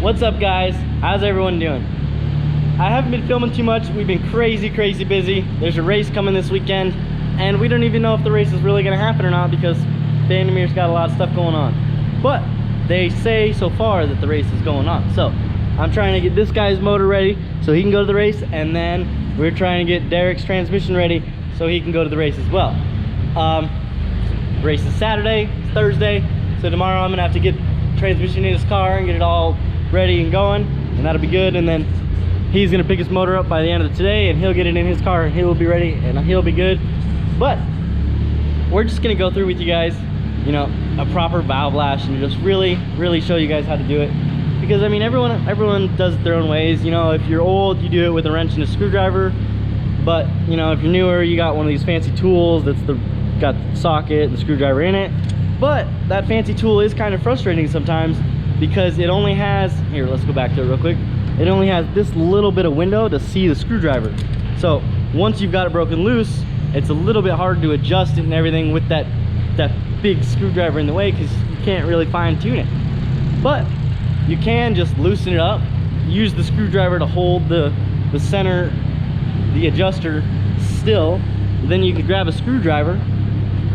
What's up, guys? How's everyone doing? I haven't been filming too much. We've been crazy busy. There's a race coming this weekend, and we don't even know if the race is really gonna happen or not because Bandimere's got a lot of stuff going on. But they say so far that the race is going on. So I'm trying to get this guy's motor ready so he can go to the race, and then we're trying to get Derek's transmission ready so he can go to the race as well. Race is Saturday, it's Thursday, so tomorrow I'm gonna have to get transmission in his car and get it all ready and going, and that'll be good. And then he's gonna pick his motor up by the end of today, and he'll get it in his car and he'll be ready and he'll be good. But we're just gonna go through with you guys, you know, a proper valve lash and just really show you guys how to do it, because I mean everyone does it their own ways. You know, if you're old, you do it with a wrench and a screwdriver, but you know, if you're newer, you got one of these fancy tools that's got the socket and the screwdriver in it. But that fancy tool is kind of frustrating sometimes because it only has, here, let's go back to it real quick. It only has this little bit of window to see the screwdriver. So once you've got it broken loose, it's a little bit hard to adjust it and everything with that big screwdriver in the way, because you can't really fine tune it. But you can just loosen it up, use the screwdriver to hold the center, the adjuster still. Then you could grab a screwdriver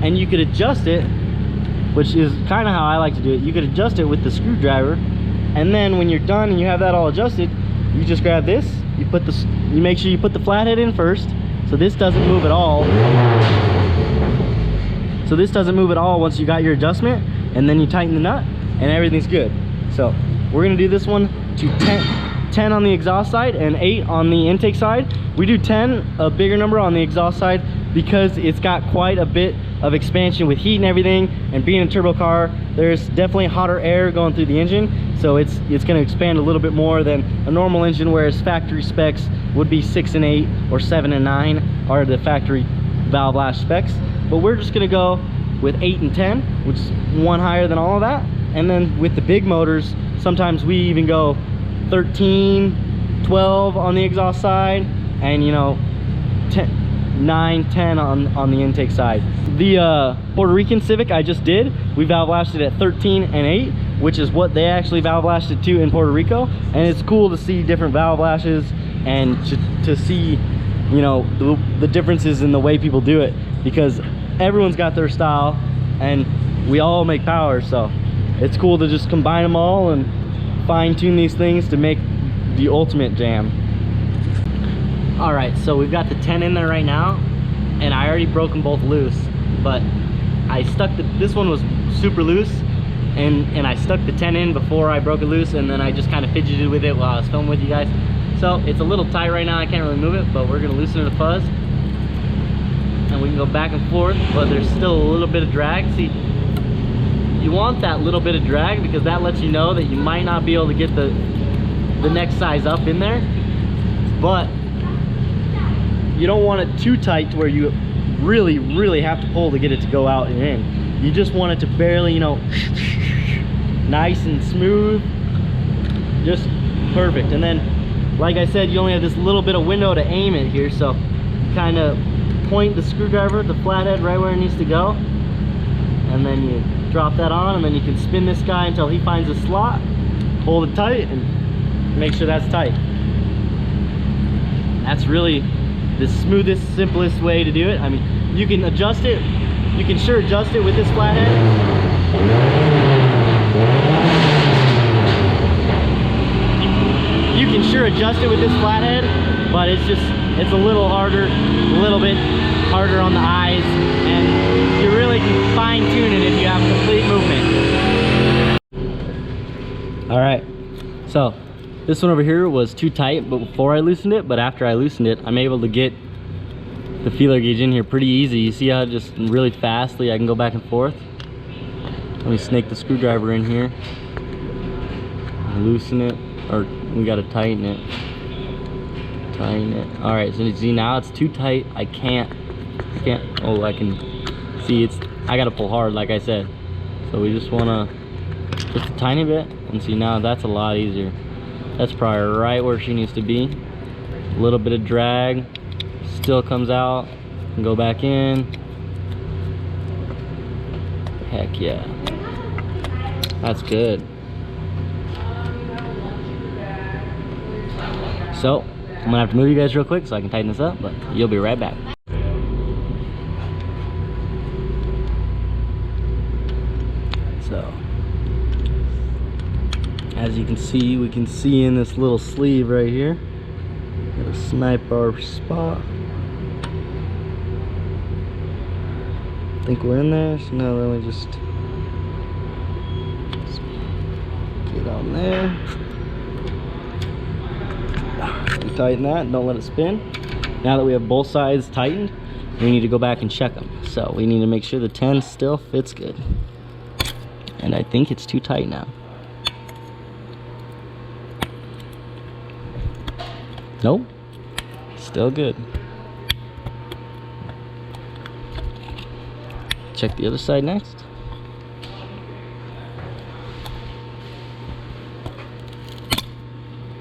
and you could adjust it, which is kind of how I like to do it. You could adjust it with the screwdriver, and then when you're done and you have that all adjusted, you just grab this, you make sure you put the flathead in first, so this doesn't move at all. So this doesn't move at all once you got your adjustment, and then you tighten the nut and everything's good. So we're gonna do this one to 10 on the exhaust side and 8 on the intake side. We do 10, a bigger number on the exhaust side, because it's got quite a bit of expansion with heat and everything, and being a turbo car, there's definitely hotter air going through the engine, so it's going to expand a little bit more than a normal engine, whereas factory specs would be 6 and 8 or 7 and 9 are the factory valve lash specs. But we're just going to go with 8 and 10, which is one higher than all of that. And then with the big motors, sometimes we even go 13, 12 on the exhaust side, and you know, 9, 10 on the intake side. The Puerto Rican Civic I just did, we valve lashed it at 13 and 8, which is what they actually valve lashed it to in Puerto Rico. And it's cool to see different valve lashes and to see, you know, the differences in the way people do it, because everyone's got their style and we all make power. So it's cool to just combine them all and fine tune these things to make the ultimate jam. All right, so we've got the 10 in there right now, and I already broke them both loose, but I stuck this one was super loose, and I stuck the 10 in before I broke it loose, and then I just kind of fidgeted with it while I was filming with you guys. So it's a little tight right now, I can't really move it, but we're gonna loosen it a fuzz, and we can go back and forth, but there's still a little bit of drag. See, you want that little bit of drag because that lets you know that you might not be able to get the next size up in there, but you don't want it too tight to where you really have to pull to get it to go out and in. You just want it to barely, you know, nice and smooth, just perfect. And then, like I said, you only have this little bit of window to aim it here, so kind of point the screwdriver, the flathead, right where it needs to go, and then you drop that on, and then you can spin this guy until he finds a slot, hold it tight, and make sure that's tight. That's really the smoothest, simplest way to do it. I mean, you can adjust it, you can sure adjust it with this flathead. You can sure adjust it with this flathead, but it's a little harder, a little bit harder on the eyes, and you really can fine tune it if you have complete movement. All right, so this one over here was too tight before I loosened it, but after I loosened it, I'm able to get the feeler gauge in here pretty easy. You see how just really fastly I can go back and forth? Let me snake the screwdriver in here, loosen it, or we gotta tighten it. Tighten it. All right, so you see now it's too tight. I can't, oh, I can see I gotta pull hard like I said. So we just wanna, just a tiny bit, and see now that's a lot easier. That's probably right where she needs to be. A little bit of drag, still comes out, and go back in. Heck yeah. That's good. So I'm gonna have to move you guys real quick so I can tighten this up, but you'll be right back. So as you can see, we can see in this little sleeve right here. Gotta snipe our spot. I think we're in there, so now let me just get on there. Tighten that, don't let it spin. Now that we have both sides tightened, we need to go back and check them. So we need to make sure the 10 still fits good. And I think it's too tight now. Nope, still good. Check the other side next.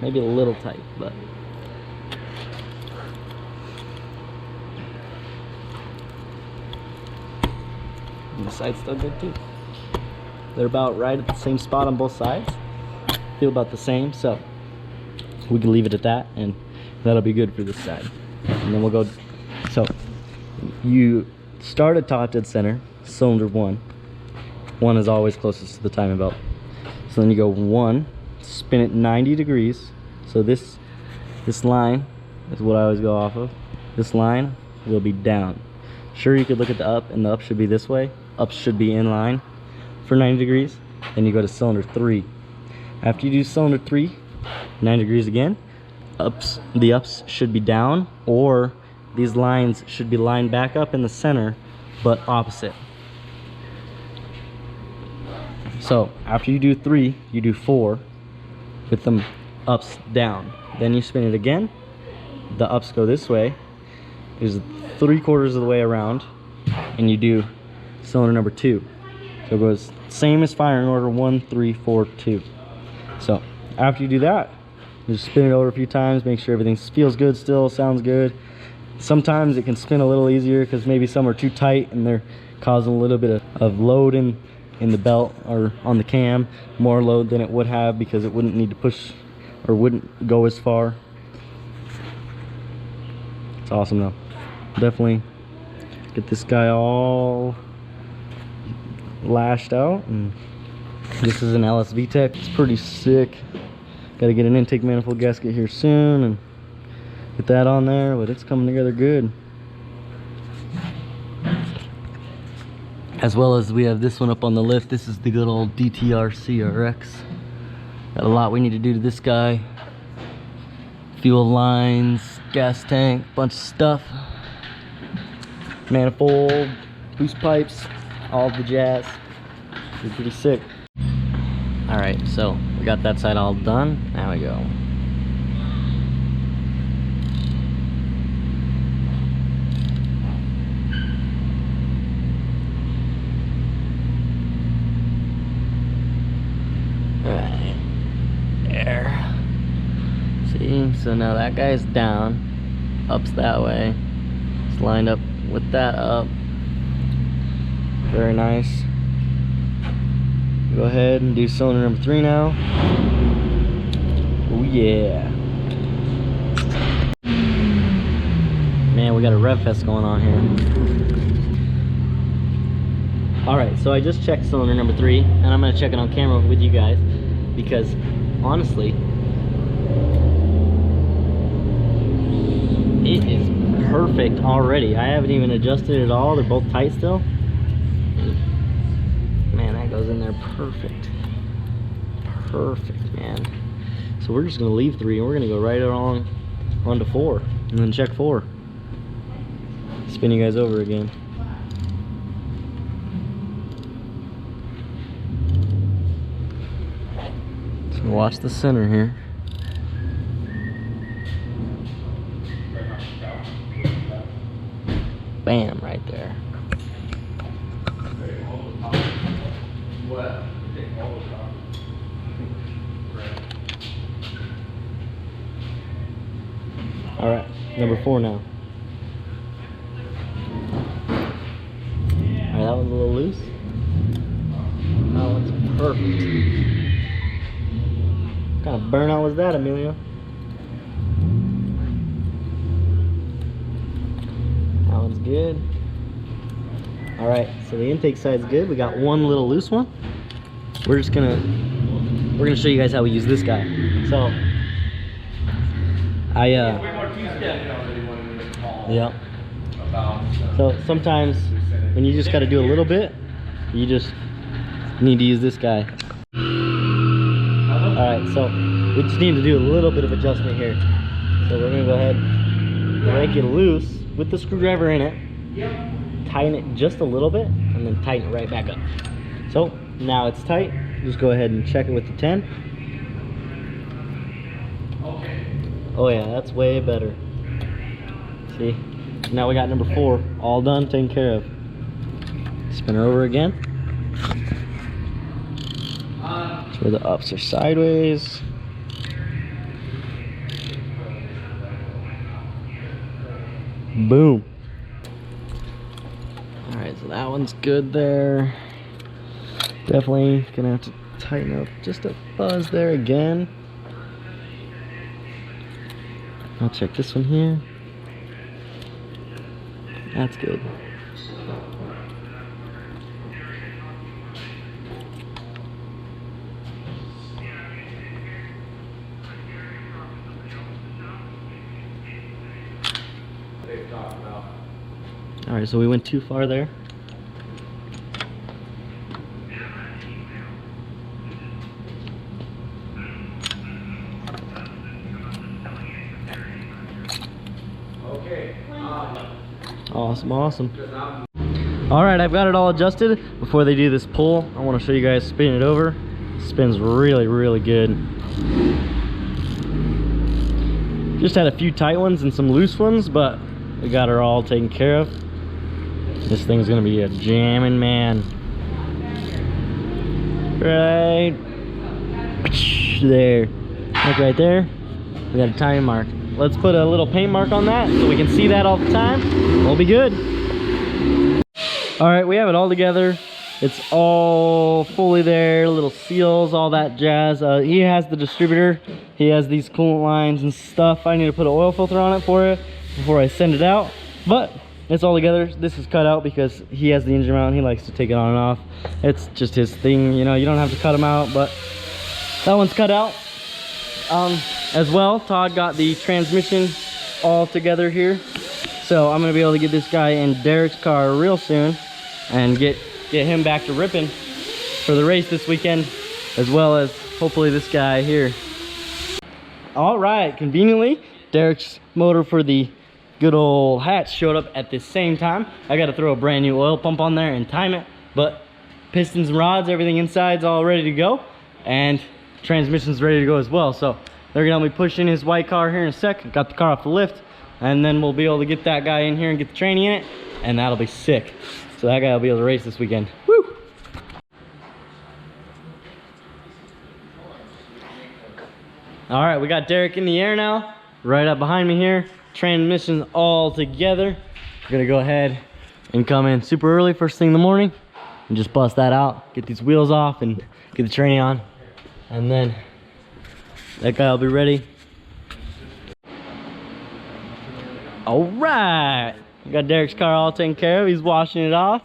Maybe a little tight, but and the side's still good too. They're about right at the same spot on both sides. Feel about the same, so we can leave it at that, and that'll be good for this side. And then we'll go. So you start at top dead center, cylinder 1. 1 is always closest to the timing belt. So then you go 1, spin it 90 degrees. So this line is what I always go off of. This line will be down. Sure, you could look at the up, and the up should be this way. Up should be in line for 90 degrees. Then you go to cylinder 3. After you do cylinder 3, 90 degrees again, the ups should be down, or these lines should be lined back up in the center, but opposite. So after you do 3, you do 4 with them ups down. Then you spin it again. The ups go this way. There's 3/4 of the way around, and you do cylinder number 2. So it goes same as firing order 1, 3, 4, 2. So after you do that, just spin it over a few times, make sure everything feels good still, sounds good. Sometimes it can spin a little easier because maybe some are too tight and they're causing a little bit of load in the belt or on the cam, more load than it would have because it wouldn't need to push or wouldn't go as far. It's awesome though. Definitely get this guy all lashed out, and this is an LSV Tech. It's pretty sick. Got to get an intake manifold gasket here soon and get that on there, but it's coming together good. As well as we have this one up on the lift. This is the good old DTR CRX. Got a lot we need to do to this guy. Fuel lines, gas tank, bunch of stuff. Manifold, boost pipes, all the jazz. Be pretty sick. Alright, so we got that side all done. Now we go. Alright, there. See, so now that guy's down, up's that way. It's lined up with that up. Very nice. Go ahead and do cylinder number 3 now. Oh yeah. Man, we got a rev fest going on here. Alright, so I just checked cylinder number 3, and I'm going to check it on camera with you guys, because honestly, it is perfect already. I haven't even adjusted it at all. They're both tight still. Man, that goes in there perfect. Perfect, man. So we're just going to leave 3, and we're going to go right along onto 4, and then check 4. Spin you guys over again. So watch the center here. Bam, right there. All right, number 4 now. All right, that one's a little loose. That one's perfect. What kind of burnout was that, Emilio? one's good. All right, so the intake side's good. We got one little loose one. We're gonna show you guys how we use this guy. So yeah. So sometimes when you just got to do a little bit, you just need to use this guy. All right, so we just need to do a little bit of adjustment here. So we're gonna go ahead, break it loose with the screwdriver in it, tighten it just a little bit, and then tighten it right back up. So now it's tight. Just go ahead and check it with the 10. Oh yeah, that's way better. See, now we got number 4 all done, taken care of. Spin her over again. So the ups are sideways. Boom. All right, so that one's good there. Definitely gonna have to tighten up just a fuzz there again. I'll check this one here. That's good. All right, so we went too far there. Awesome, awesome. All right, I've got it all adjusted. Before they do this pull, I want to show you guys spinning it over. It spins really, really good. Just had a few tight ones and some loose ones, but we got her all taken care of. This thing's gonna be a jamming man. Right there. Look right there. We got a time mark. Let's put a little paint mark on that so we can see that all the time. We'll be good. All right, we have it all together. It's all fully there, little seals, all that jazz. He has the distributor. He has these coolant lines and stuff. I need to put an oil filter on it for it before I send it out. But it's all together. This is cut out because he has the engine mount. He likes to take it on and off. It's just his thing, you know. You don't have to cut them out, but that one's cut out. As well, Todd got the transmission all together here. So I'm gonna be able to get this guy in Derek's car real soon and get him back to ripping for the race this weekend, as well as hopefully this guy here. All right, conveniently, Derek's motor for the good old hatch showed up at the same time. I got to throw a brand new oil pump on there and time it, but pistons and rods, everything inside's all ready to go, and transmission's ready to go as well. So they're gonna help me push in his white car here in a sec. Got the car off the lift, and then we'll be able to get that guy in here and get the tranny in it, and that'll be sick. So that guy will be able to race this weekend. Woo! All right, we got Derek in the air now, right up behind me here. Transmission's all together. We're gonna go ahead and come in super early first thing in the morning and just bust that out, get these wheels off and get the tranny on, and then that guy will be ready. All right, we got Derek's car all taken care of. He's washing it off.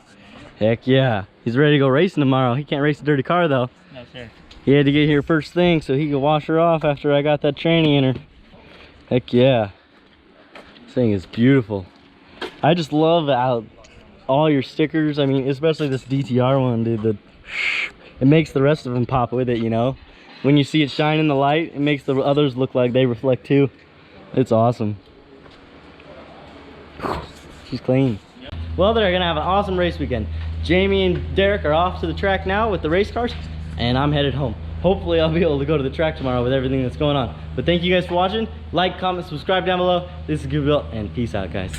Heck yeah, he's ready to go racing tomorrow. He can't race a dirty car though. No sir. He had to get here first thing so he could wash her off after I got that tranny in her. Heck yeah, this thing is beautiful. I just love how all your stickers, I mean, especially this DTR one, dude, it makes the rest of them pop with it, you know. When you see it shine in the light, it makes the others look like they reflect too. It's awesome. She's clean. Well, they're gonna have an awesome race weekend. Jamie and Derek are off to the track now with the race cars, and I'm headed home. Hopefully I'll be able to go to the track tomorrow with everything that's going on. But thank you guys for watching. Like, comment, subscribe down below. This is GoofyBuilt, and peace out, guys.